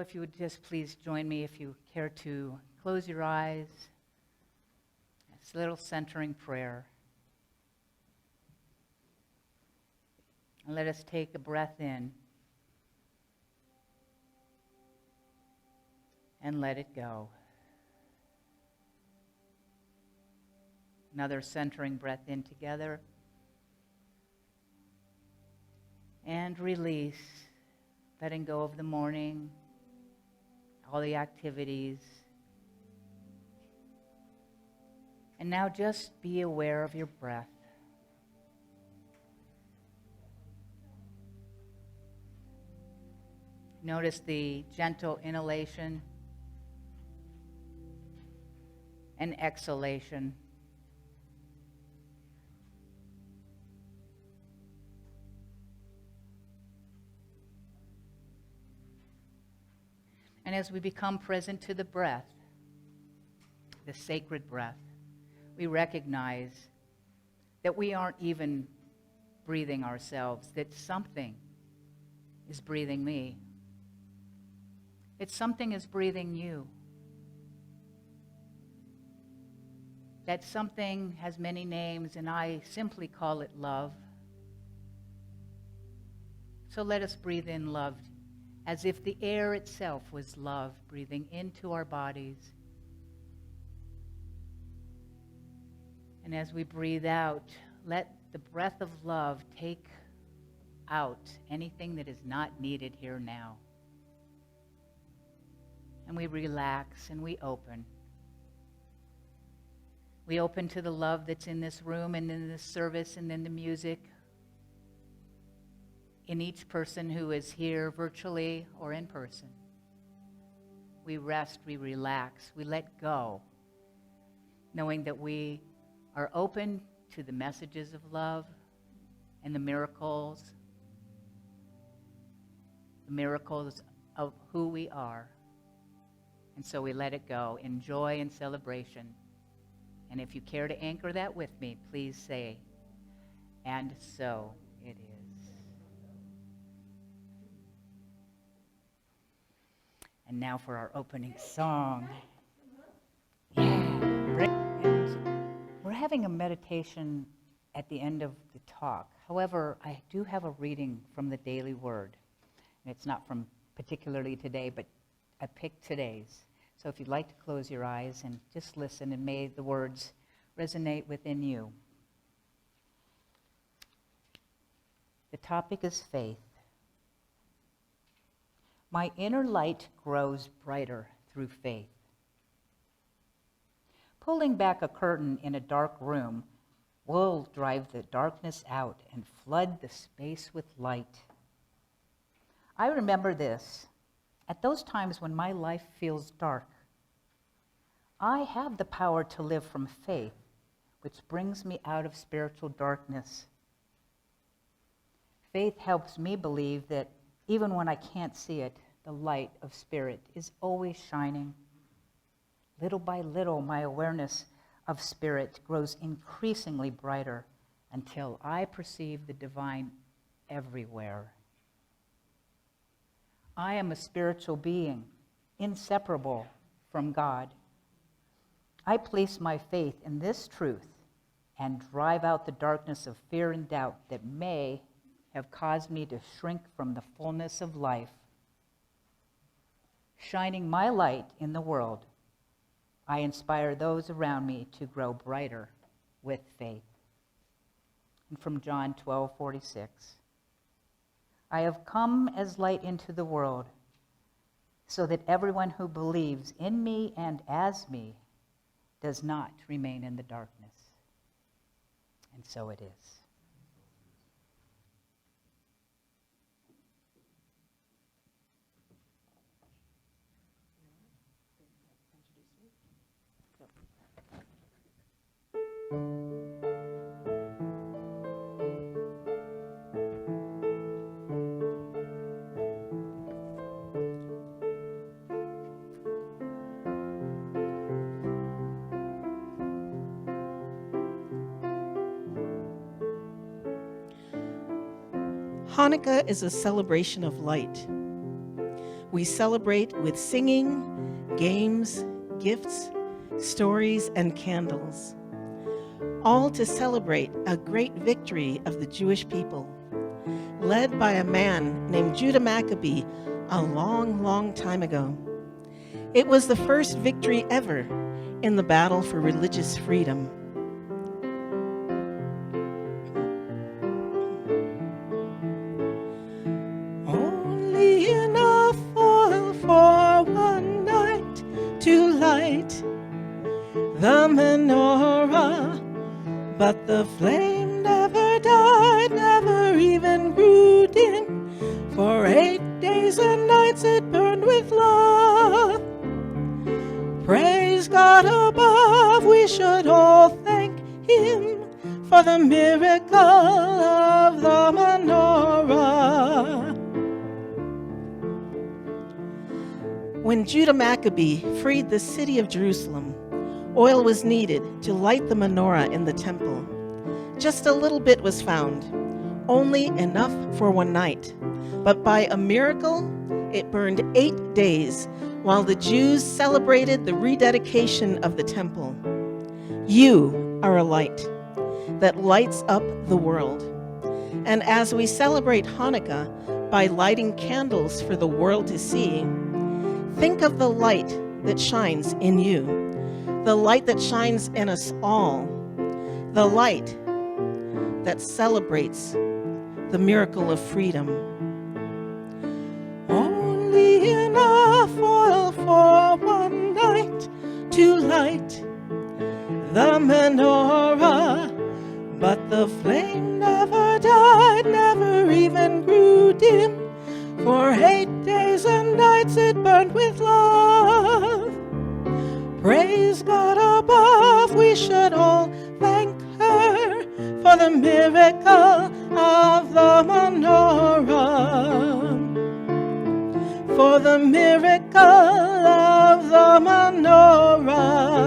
if you would just please join me, if you care to close your eyes. It's a little centering prayer. And let us take a breath in and let it go. Another centering breath in together. And release, letting go of the morning, all the activities. And now just be aware of your breath. Notice the gentle inhalation and exhalation. And as we become present to the breath, the sacred breath, we recognize that we aren't even breathing ourselves, that something is breathing me. That something is breathing you. That something has many names, and I simply call it love. So let us breathe in love, as if the air itself was love, breathing into our bodies. And as we breathe out, let the breath of love take out anything that is not needed here now. And we relax and we open. We open to the love that's in this room and in this service and in the music, in each person who is here virtually or in person. We rest, we relax, we let go, knowing that we are open to the messages of love and the miracles of who we are. And so we let it go in joy and celebration. And if you care to anchor that with me, please say, and so it is. And now for our opening song. Yeah. And we're having a meditation at the end of the talk. However, I do have a reading from the Daily Word. And it's not from particularly today, but I picked today's. So if you'd like to close your eyes and just listen, and may the words resonate within you. The topic is faith. My inner light grows brighter through faith. Pulling back a curtain in a dark room will drive the darkness out and flood the space with light. I remember this. At those times when my life feels dark, I have the power to live from faith, which brings me out of spiritual darkness. Faith helps me believe that even when I can't see it, the light of Spirit is always shining. Little by little, my awareness of Spirit grows increasingly brighter until I perceive the divine everywhere. I am a spiritual being, inseparable from God. I place my faith in this truth and drive out the darkness of fear and doubt that may have caused me to shrink from the fullness of life. Shining my light in the world, I inspire those around me to grow brighter with faith. And from John 12:46. I have come as light into the world, so that everyone who believes in me and as me does not remain in the darkness. And so it is. Hanukkah is a celebration of light. We celebrate with singing, games, gifts, stories, and candles, all to celebrate a great victory of the Jewish people, led by a man named Judah Maccabee a long, long time ago. It was the first victory ever in the battle for religious freedom. Only enough oil for one night to light the menorah, but the flame never died, never even grew dim. For 8 days and nights it burned with love. Praise God above, we should all thank Him for the miracle of the menorah. When Judah Maccabee freed the city of Jerusalem, oil was needed to light the menorah in the temple. Just a little bit was found, only enough for one night. But by a miracle, it burned 8 days while the Jews celebrated the rededication of the temple. You are a light that lights up the world. And as we celebrate Hanukkah by lighting candles for the world to see, think of the light that shines in you, the light that shines in us all, the light that celebrates the miracle of freedom. Only enough oil for one night to light the menorah, but the flame never died, never even grew dim. For 8 days and nights it burned with love. Praise God above, we should all thank her for the miracle of the menorah. For the miracle of the menorah.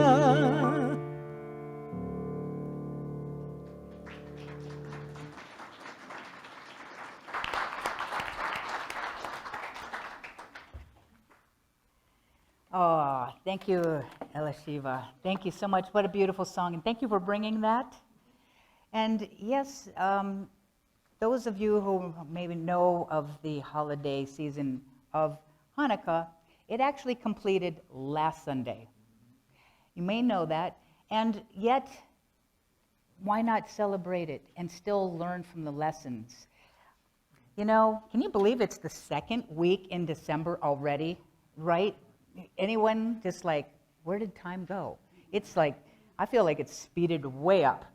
Oh, thank you, Elishiva. Thank you so much. What a beautiful song. And thank you for bringing that. And yes, those of you who maybe know of the holiday season of Hanukkah, it actually completed last Sunday. You may know that. And yet, why not celebrate it and still learn from the lessons? You know, can you believe it's the second week in December already, right? Anyone just like, where did time go? It's like, I feel like it's speeded way up.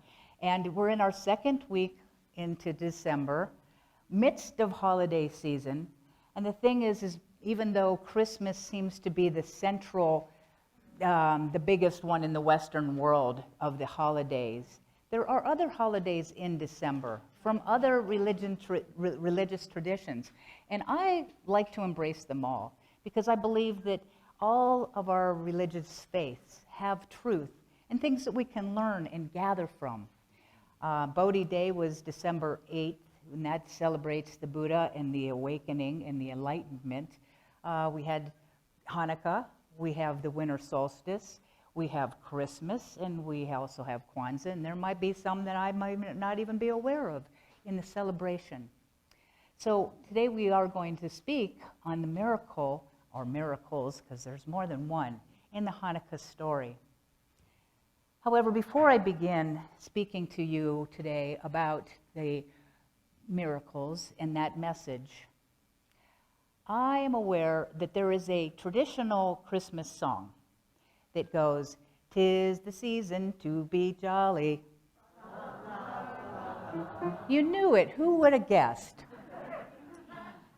And we're in our second week into December, midst of holiday season. And the thing is even though Christmas seems to be the central, the biggest one in the Western world of the holidays, there are other holidays in December from other religious traditions. And I like to embrace them all because I believe that all of our religious faiths have truth and things that we can learn and gather from. Bodhi Day was December 8th, and that celebrates the Buddha and the awakening and the enlightenment. We had Hanukkah, we have the winter solstice, we have Christmas, and we also have Kwanzaa, and there might be some that I might not even be aware of in the celebration. So today we are going to speak on the miracle, or miracles, because there's more than one, in the Hanukkah story. However, before I begin speaking to you today about the miracles and that message, I am aware that there is a traditional Christmas song that goes, "'Tis the season to be jolly." You knew it. Who would have guessed?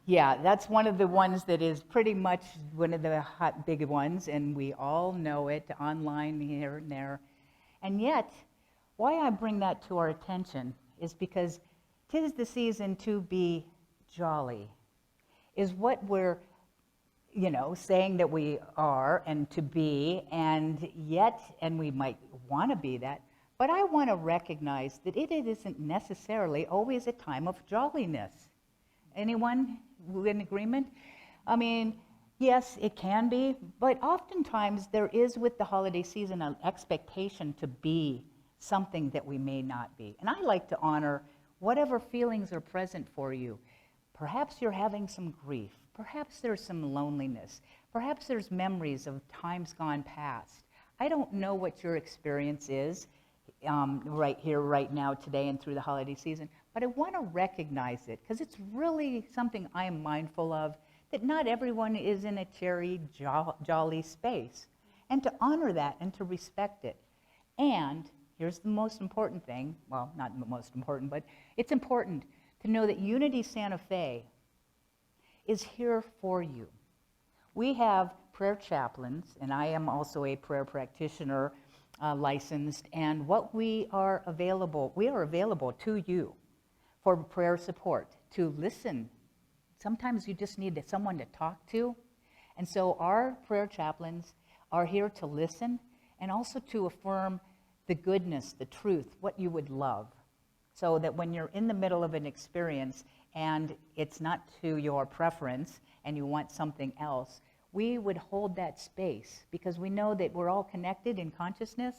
Yeah, that's one of the ones that is pretty much one of the hot big ones, and we all know it online here and there. And yet, why I bring that to our attention is because 'tis the season to be jolly is what we're, saying that we are and to be, and yet, and we might want to be that, but I want to recognize that it isn't necessarily always a time of jolliness. Anyone in agreement? I mean, Yes, it can be, but oftentimes there is with the holiday season an expectation to be something that we may not be. And I like to honor whatever feelings are present for you. Perhaps you're having some grief. Perhaps there's some loneliness. Perhaps there's memories of times gone past. I don't know what your experience is right here, right now, today, and through the holiday season, but I want to recognize it because it's really something I am mindful of, that not everyone is in a cheery, jolly space, and to honor that and to respect it. And here's the most important thing, well, not the most important, but it's important to know that Unity Santa Fe is here for you. We have prayer chaplains, and I am also a prayer practitioner licensed, and we are available to you for prayer support, to listen. Sometimes you just need someone to talk to. And so our prayer chaplains are here to listen and also to affirm the goodness, the truth, what you would love. So that when you're in the middle of an experience and it's not to your preference and you want something else, we would hold that space because we know that we're all connected in consciousness.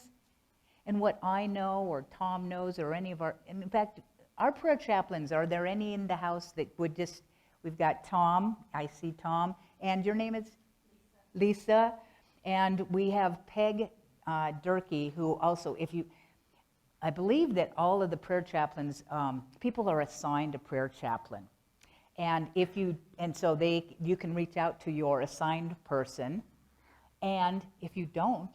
And what I know or Tom knows or any of in fact, our prayer chaplains, are there any in the house that would just, we've got Tom, I see Tom, and your name is? Lisa. And we have Peg Durkee, who also, I believe that all of the prayer chaplains, people are assigned a prayer chaplain. And so you can reach out to your assigned person. And if you don't,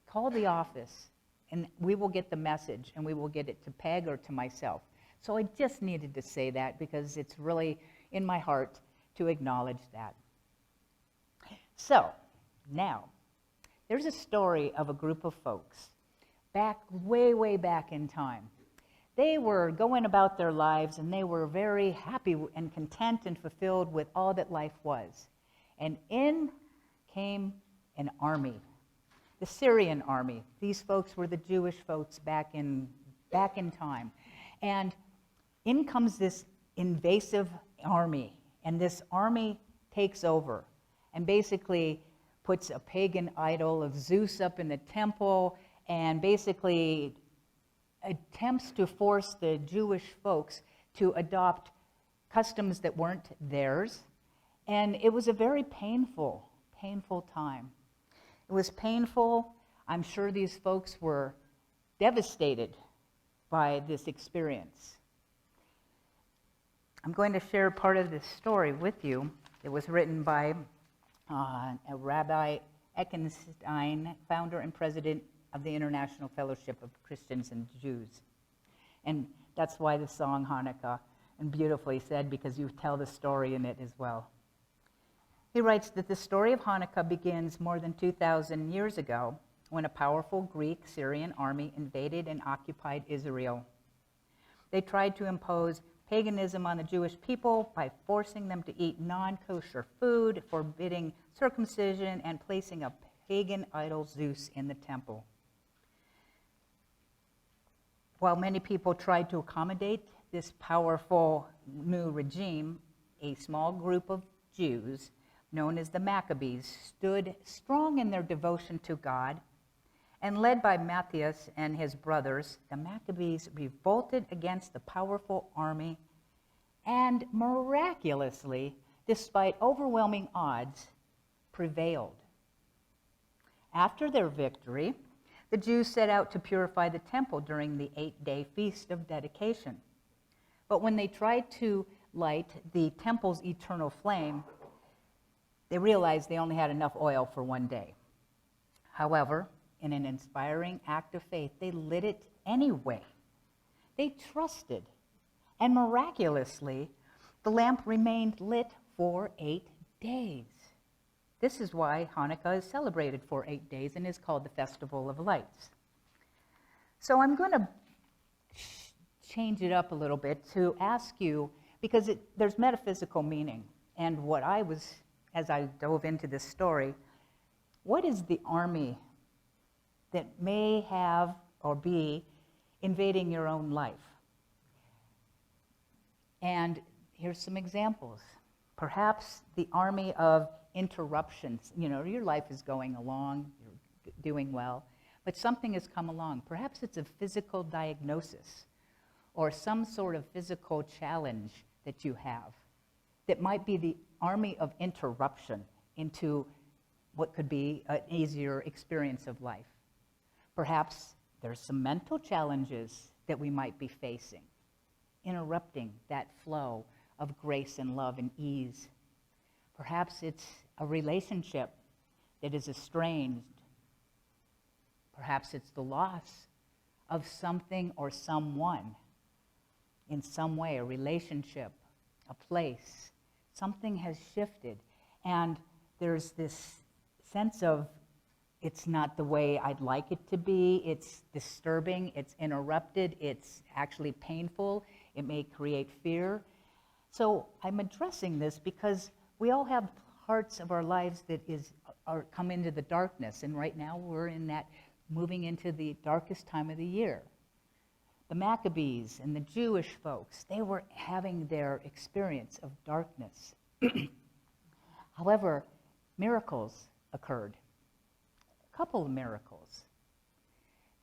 call the office and we will get the message and we will get it to Peg or to myself. So I just needed to say that because it's really in my heart to acknowledge that. So now, there's a story of a group of folks way back in time. They were going about their lives and they were very happy and content and fulfilled with all that life was. And in came an army, the Syrian army. These folks were the Jewish folks back in time. And in comes this invasive army, and this army takes over and basically puts a pagan idol of Zeus up in the temple and basically attempts to force the Jewish folks to adopt customs that weren't theirs. And it was a very painful time. It was painful. I'm sure these folks were devastated by this experience. I'm going to share part of this story with you. It was written by a Rabbi Eckenstein, founder and president of the International Fellowship of Christians and Jews. And that's why the song Hanukkah, and beautifully said, because you tell the story in it as well. He writes that the story of Hanukkah begins more than 2,000 years ago when a powerful Greek-Syrian army invaded and occupied Israel. They tried to impose paganism on the Jewish people by forcing them to eat non-kosher food, forbidding circumcision, and placing a pagan idol Zeus in the temple. While many people tried to accommodate this powerful new regime, a small group of Jews, known as the Maccabees, stood strong in their devotion to God, and led by Matthias and his brothers, the Maccabees revolted against the powerful army and miraculously, despite overwhelming odds, prevailed. After their victory, the Jews set out to purify the temple during the 8-day feast of dedication. But when they tried to light the temple's eternal flame, they realized they only had enough oil for one day. However, in an inspiring act of faith, they lit it anyway. They trusted, and miraculously, the lamp remained lit for 8 days. This is why Hanukkah is celebrated for 8 days and is called the Festival of Lights. So I'm going to change it up a little bit to ask you, because there's metaphysical meaning, and what I was, as I dove into this story, what is the army that may have or be invading your own life? And here's some examples. Perhaps the army of interruptions. You know, your life is going along, you're doing well, but something has come along. Perhaps it's a physical diagnosis or some sort of physical challenge that you have that might be the army of interruption into what could be an easier experience of life. Perhaps there's some mental challenges that we might be facing, interrupting that flow of grace and love and ease. Perhaps it's a relationship that is estranged. Perhaps it's the loss of something or someone in some way, a relationship, a place. Something has shifted, and there's this sense of it's not the way I'd like it to be, it's disturbing, it's interrupted, it's actually painful, it may create fear. So I'm addressing this because we all have parts of our lives that are come into the darkness, and right now we're in that, moving into the darkest time of the year. The Maccabees and the Jewish folks, they were having their experience of darkness. However, miracles occurred. A couple of miracles.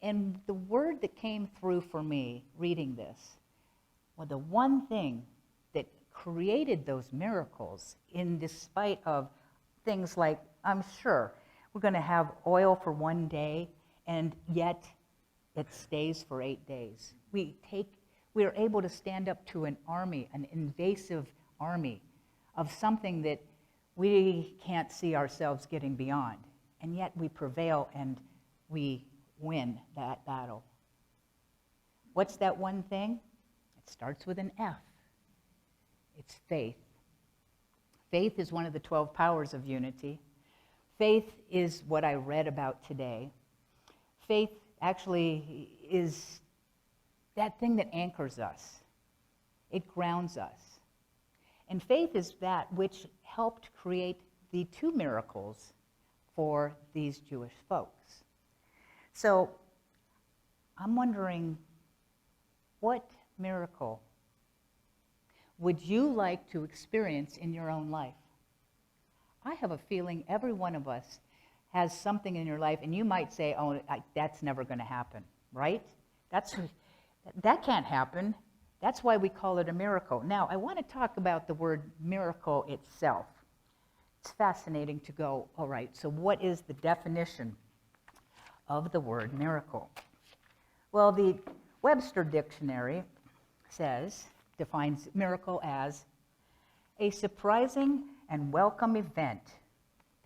And the word that came through for me reading this, well, the one thing that created those miracles, in despite of things like, I'm sure, we're going to have oil for one day, and yet it stays for 8 days. We are able to stand up to an army, an invasive army of something that we can't see ourselves getting beyond. And yet we prevail and we win that battle. What's that one thing? It starts with an F. It's faith. Faith is one of the 12 powers of unity. Faith is what I read about today. Faith actually is that thing that anchors us. It grounds us. And faith is that which helped create the 2 miracles for these Jewish folks. So I'm wondering, what miracle would you like to experience in your own life? I have a feeling every one of us has something in your life, and you might say, oh, that's never going to happen, right? That can't happen. That's why we call it a miracle. Now, I want to talk about the word miracle itself. It's fascinating to go, all right, so what is the definition of the word miracle? Well, the Webster Dictionary defines miracle as a surprising and welcome event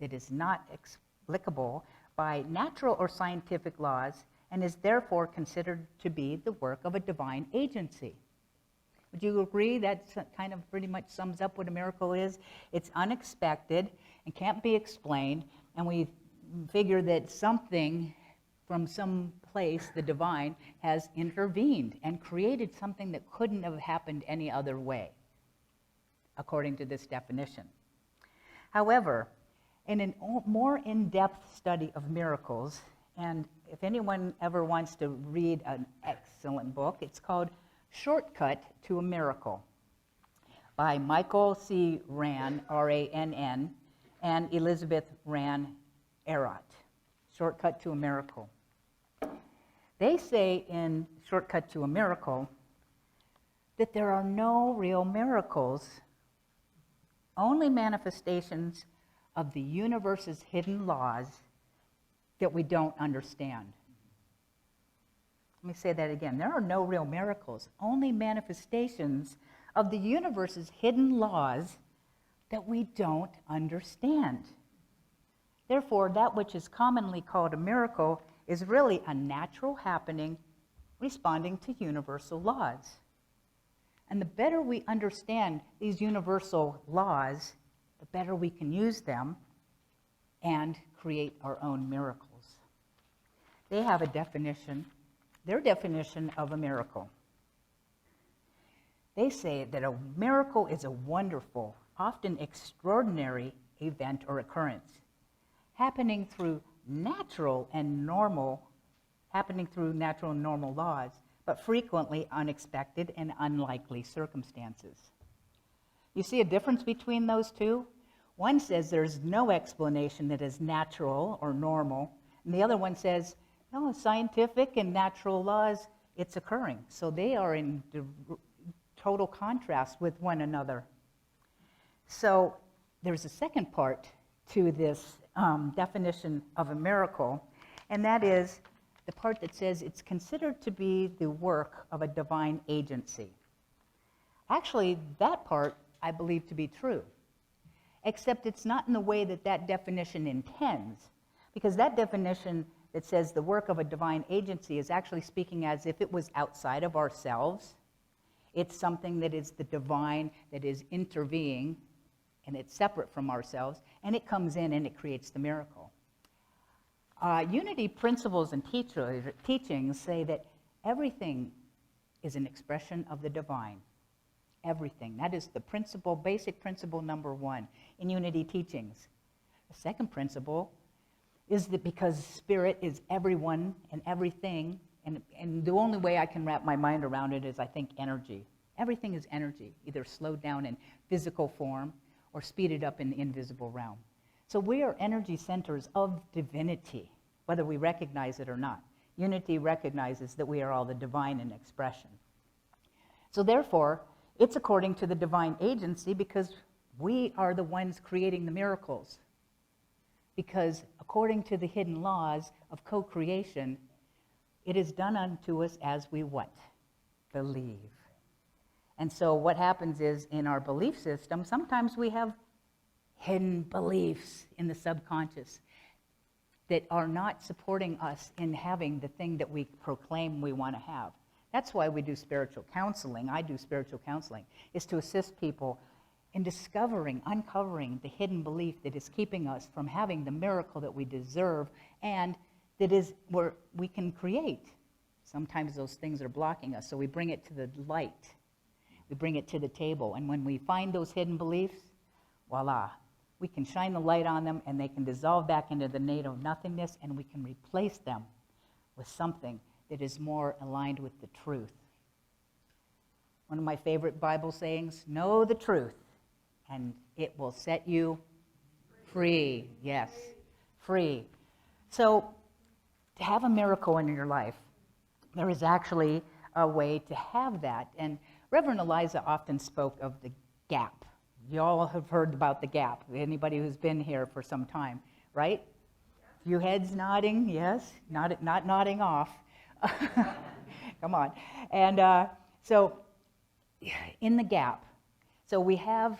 that is not explicable by natural or scientific laws and is therefore considered to be the work of a divine agency. Would you agree that kind of pretty much sums up what a miracle is? It's unexpected and can't be explained, and we figure that something from some place, the divine, has intervened and created something that couldn't have happened any other way, according to this definition. However, in a more in-depth study of miracles, and if anyone ever wants to read an excellent book, it's called Shortcut to a Miracle by Michael C. Rann, R-A-N-N, and Elizabeth Rann Erott. Shortcut to a Miracle. They say in Shortcut to a Miracle that there are no real miracles, only manifestations of the universe's hidden laws that we don't understand. Let me say that again. There are no real miracles, only manifestations of the universe's hidden laws that we don't understand. Therefore, that which is commonly called a miracle is really a natural happening responding to universal laws. And the better we understand these universal laws, the better we can use them and create our own miracles. They have a definition, their definition of a miracle. They say that a miracle is a wonderful, often extraordinary event or occurrence, happening through natural and normal laws, but frequently unexpected and unlikely circumstances. You see a difference between those two? One says there's no explanation that is natural or normal, and the other one says, no, scientific and natural laws, it's occurring. So they are in total contrast with one another. So there's a second part to this definition of a miracle, and that is the part that says it's considered to be the work of a divine agency. Actually, that part I believe to be true, except it's not in the way that that definition intends, because that definition that says the work of a divine agency is actually speaking as if it was outside of ourselves. It's something that is the divine, that is intervening, and it's separate from ourselves, and it comes in and it creates the miracle. Unity principles and teachings say that everything is an expression of the divine. Everything. That is the principle, basic principle number one in unity teachings. The second principle is that because spirit is everyone and everything, and the only way I can wrap my mind around it is, I think, energy. Everything is energy, either slowed down in physical form or speeded up in the invisible realm. So we are energy centers of divinity, whether we recognize it or not. Unity recognizes that we are all the divine in expression. So therefore, it's according to the divine agency because we are the ones creating the miracles. Because according to the hidden laws of co-creation, it is done unto us as we what? Believe. And so what happens is in our belief system, sometimes we have hidden beliefs in the subconscious that are not supporting us in having the thing that we proclaim we want to have. That's why we do spiritual counseling. I do spiritual counseling, is to assist people in discovering, uncovering the hidden belief that is keeping us from having the miracle that we deserve and that is where we can create. Sometimes those things are blocking us, so we bring it to the light. We bring it to the table, and when we find those hidden beliefs, voila, we can shine the light on them and they can dissolve back into the native nothingness, and we can replace them with something that is more aligned with the truth. One of my favorite Bible sayings, know the truth, and it will set you free. Yes, free. So to have a miracle in your life, there is actually a way to have that. And Reverend Eliza often spoke of the gap. You all have heard about the gap, anybody who's been here for some time, right? A few heads nodding, yes, not nodding off. Come on. And so in the gap, so we have,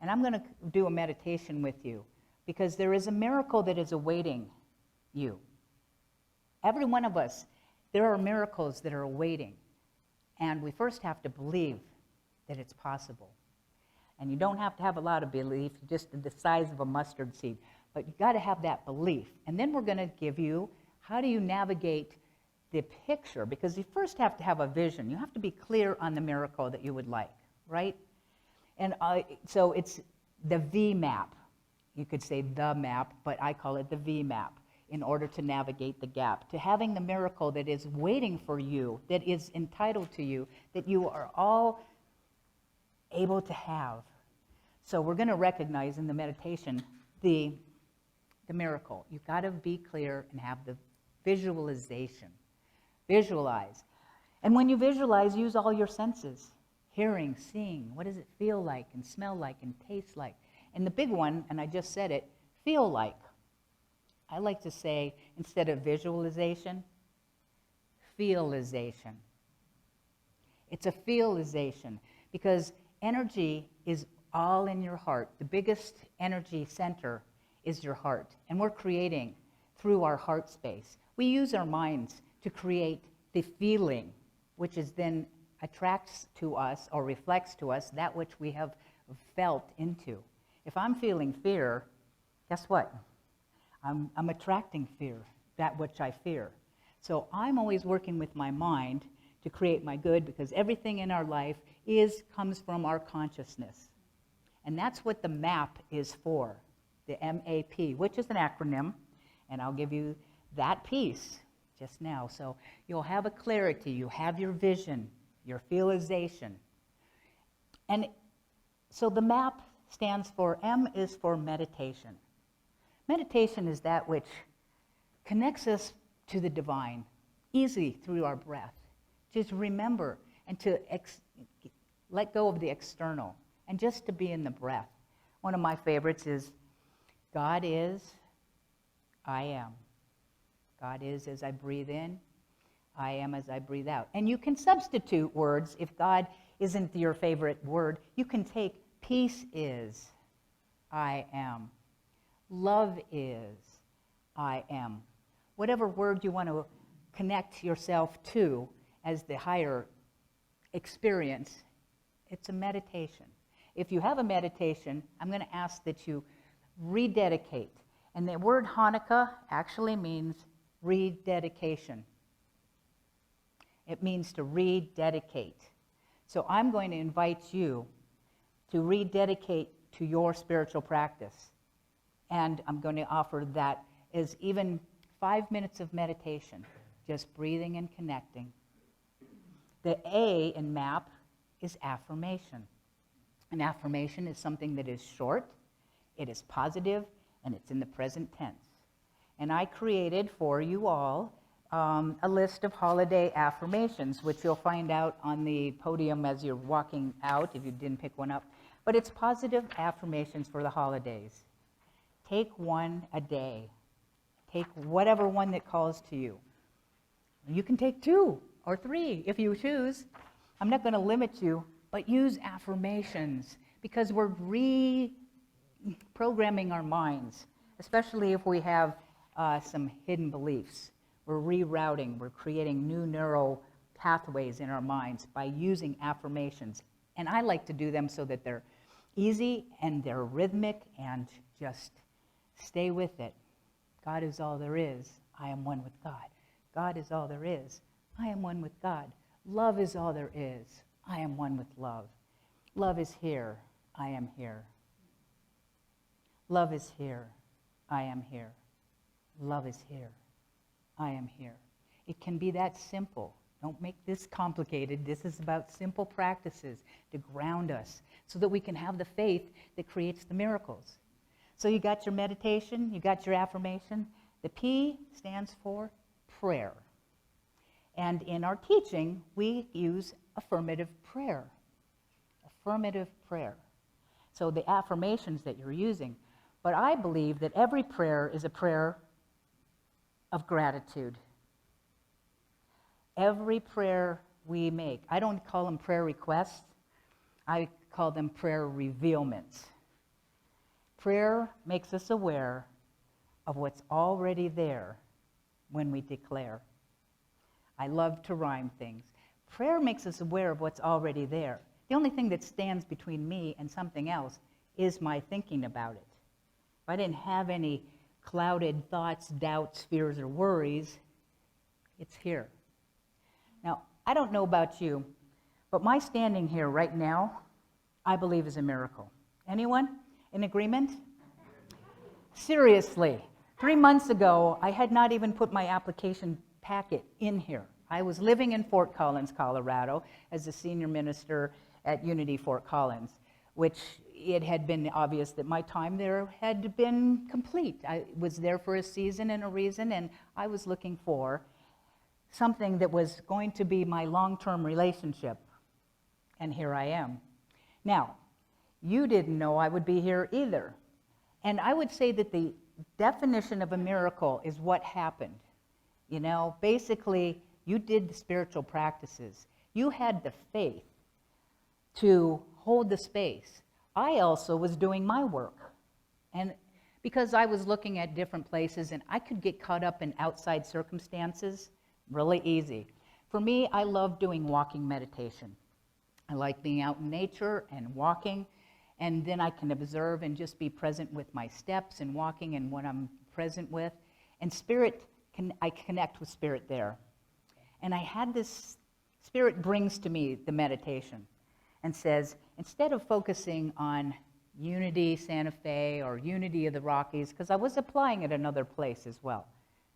and I'm going to do a meditation with you, because there is a miracle that is awaiting you. Every one of us, there are miracles that are awaiting. And we first have to believe that it's possible. And you don't have to have a lot of belief, just the size of a mustard seed. But you've got to have that belief. And then we're going to give you, how do you navigate the picture? Because you first have to have a vision. You have to be clear on the miracle that you would like, right? And so it's the V map. You could say the map, but I call it the V map in order to navigate the gap, to having the miracle that is waiting for you, that is entitled to you, that you are all able to have. So we're going to recognize in the meditation the miracle. You've got to be clear and have the visualization. Visualize. And when you visualize, use all your senses. Hearing, seeing, what does it feel like and smell like and taste like? And the big one, and I just said it, feel like. I like to say, instead of visualization, feelization. It's a feelization because energy is all in your heart. The biggest energy center is your heart. And we're creating through our heart space. We use our minds to create the feeling, which is then attracts to us or reflects to us that which we have felt into. If I'm feeling fear, guess what? I'm attracting fear, that which I fear. So I'm always working with my mind to create my good, because everything in our life comes from our consciousness. And that's what the map is for, the MAP, which is an acronym, and I'll give you that piece just now. So you'll have a clarity, you have your vision, your feelization. And So the MAP stands for, M is for meditation. Meditation is that which connects us to the divine, easy through our breath. Just remember and to let go of the external and just to be in the breath. One of my favorites is, God is, I am. God is as I breathe in, I am as I breathe out. And you can substitute words. If God isn't your favorite word, you can take peace is, I am. Love is, I am. Whatever word you want to connect yourself to as the higher experience, it's a meditation. If you have a meditation, I'm going to ask that you rededicate. And the word Hanukkah actually means rededication. It means to rededicate. So I'm going to invite you to rededicate to your spiritual practice. And I'm going to offer that as even 5 minutes of meditation, just breathing and connecting. The A in MAP is affirmation. An affirmation is something that is short, it is positive, and it's in the present tense. And I created for you all a list of holiday affirmations, which you'll find out on the podium as you're walking out, if you didn't pick one up. But it's positive affirmations for the holidays. Take one a day. Take whatever one that calls to you. You can take 2 or 3 if you choose. I'm not going to limit you, but use affirmations because we're reprogramming our minds, especially if we have some hidden beliefs. We're rerouting, we're creating new neural pathways in our minds by using affirmations. And I like to do them so that they're easy and they're rhythmic and just stay with it. God is all there is. I am one with God. God is all there is. I am one with God. Love is all there is. I am one with love. Love is here. I am here. Love is here. I am here. Love is here. I am here. It can be that simple. Don't make this complicated. This is about simple practices to ground us so that we can have the faith that creates the miracles. So you got your meditation, you got your affirmation. The P stands for prayer. And in our teaching, we use affirmative prayer. Affirmative prayer. So the affirmations that you're using. But I believe that every prayer is a prayer of gratitude. Every prayer we make, I don't call them prayer requests, I call them prayer revealments. Prayer makes us aware of what's already there when we declare. I love to rhyme things. Prayer makes us aware of what's already there. The only thing that stands between me and something else is my thinking about it. If I didn't have any clouded thoughts, doubts, fears, or worries, it's here. Now, I don't know about you, but my standing here right now, I believe is a miracle. Anyone in agreement? Seriously, 3 months ago, I had not even put my application packet in here. I was living in Fort Collins, Colorado, as a senior minister at Unity Fort Collins, which it had been obvious that my time there had been complete. I was there for a season and a reason, and I was looking for something that was going to be my long-term relationship, and here I am. Now, you didn't know I would be here either, and I would say that the definition of a miracle is what happened. You know, basically, you did the spiritual practices. You had the faith to hold the space. I also was doing my work. And because I was looking at different places and I could get caught up in outside circumstances really easy. For me, I love doing walking meditation. I like being out in nature and walking, and then I can observe and just be present with my steps and walking and what I'm present with. And I connect with spirit there. And I had this, spirit brings to me the meditation and says, instead of focusing on Unity Santa Fe or Unity of the Rockies, because I was applying it another place as well.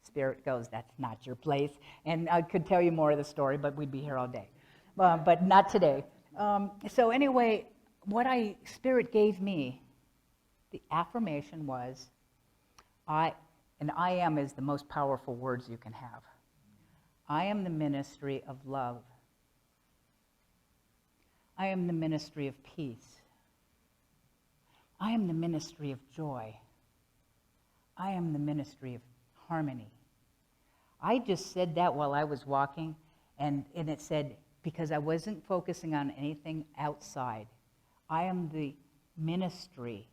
Spirit goes, that's not your place. And I could tell you more of the story, but we'd be here all day. But not today. So anyway, Spirit gave me, the affirmation was, I am is the most powerful words you can have. I am the ministry of love. I am the ministry of peace. I am the ministry of joy. I am the ministry of harmony. I just said that while I was walking, and it said, because I wasn't focusing on anything outside, I am the ministry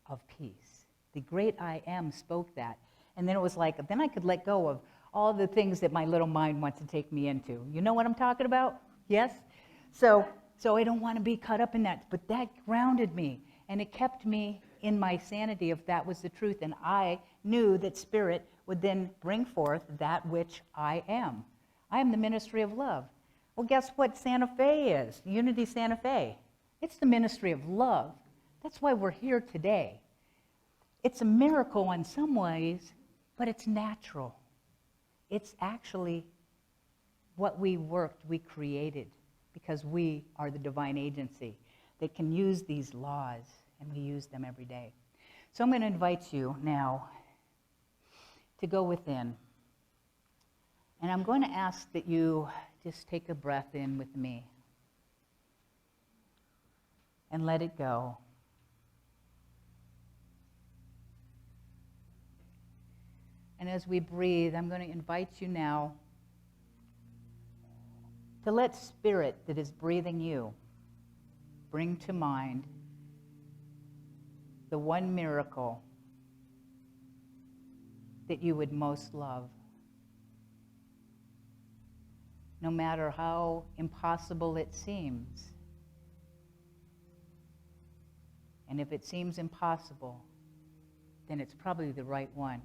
of peace. The great I am spoke that. And then it was like, then I could let go of all the things that my little mind wants to take me into. You know what I'm talking about? Yes? So I don't want to be caught up in that. But that grounded me, and it kept me in my sanity if that was the truth. And I knew that Spirit would then bring forth that which I am. I am the ministry of love. Well, guess what Santa Fe is? Unity Santa Fe. It's the ministry of love. That's why we're here today. It's a miracle in some ways, but it's natural. It's actually what we created, because we are the divine agency that can use these laws, and we use them every day. So I'm going to invite you now to go within. And I'm going to ask that you just take a breath in with me and let it go. And as we breathe, I'm going to invite you now to let Spirit that is breathing you bring to mind the one miracle that you would most love. No matter how impossible it seems. And if it seems impossible, then it's probably the right one.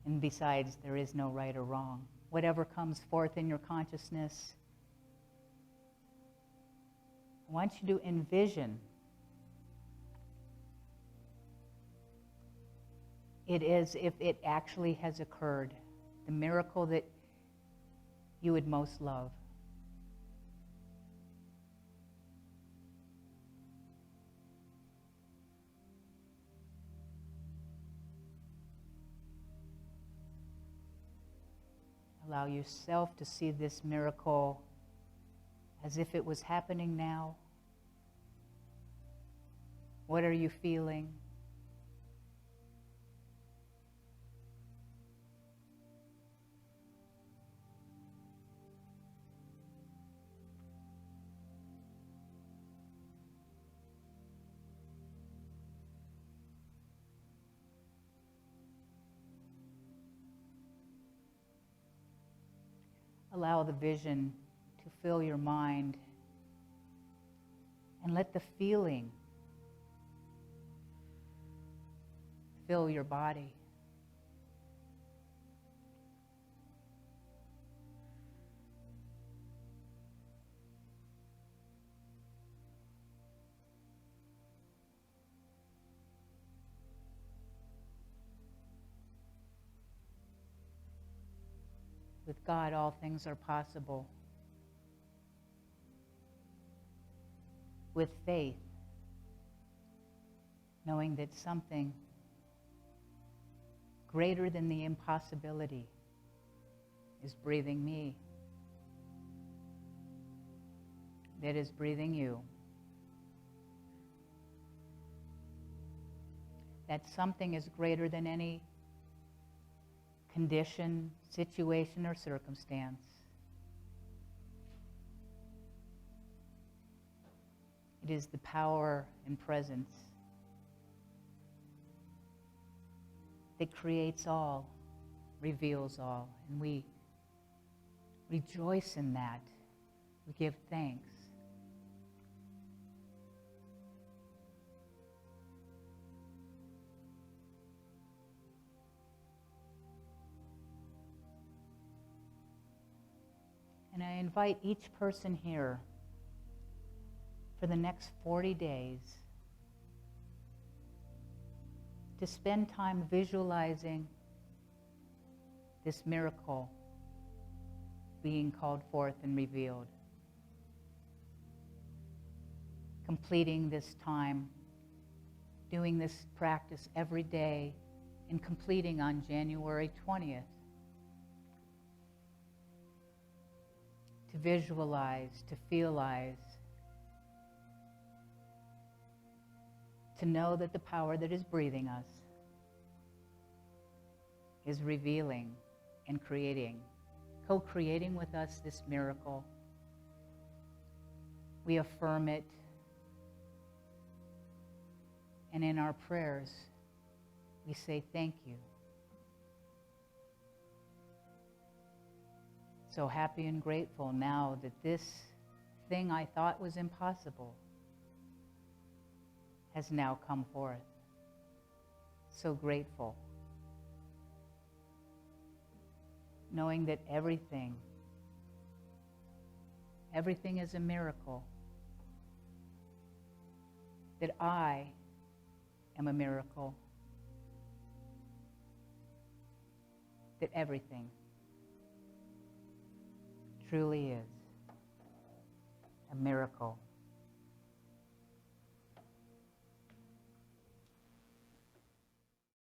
And besides, there is no right or wrong. Whatever comes forth in your consciousness, I want you to envision it as if it actually has occurred, the miracle that you would most love. Allow yourself to see this miracle as if it was happening now. What are you feeling? Allow the vision to fill your mind, and let the feeling fill your body. With God, all things are possible. With faith, knowing that something greater than the impossibility is breathing me, that is breathing you. That something is greater than any condition, situation, or circumstance. It is the power and presence that creates all, reveals all, and we rejoice in that. We give thanks. And I invite each person here for the next 40 days to spend time visualizing this miracle being called forth and revealed. completing this time, doing this practice every day, and completing on January 20th. To visualize, to feelize, to know that the power that is breathing us is revealing and creating, co-creating with us this miracle. We affirm it, and in our prayers, we say thank you. So happy and grateful now that this thing I thought was impossible has now come forth. So grateful. Knowing that everything is a miracle. That I am a miracle. That everything truly is a miracle.